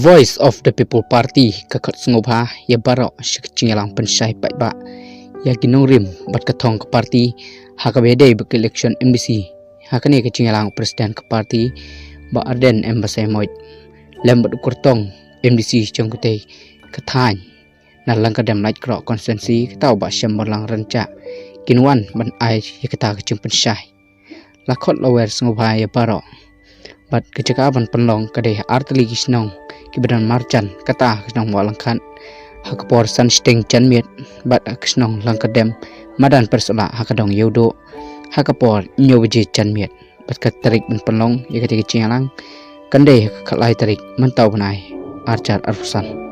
Voice of the People Party kakot sengobha ya barok sekcingalang pensai ba ya ginong rim bat katong ke parti hakabede bek election MBC hakane kecingalang presiden ke parti ba Arden embasai moit lembat kurtong MDC jongkute ketany na langkadam light krok konsensi ketau ba syambalang renca kinwan ban ai ya keta kecing pensai lakot lawer sengobha ya barok bat kecekaban penlong kadeh arteli gisnong kibadan marjan kata kisnong walangkan hakapor san sting chanmiet bat kisnong langkadem madan persola hakadong yodo hakapor nyobeje chanmiet bat katarik ben penlong ya ketika cingalang kande kalai tarik mentau benai arjar arfusan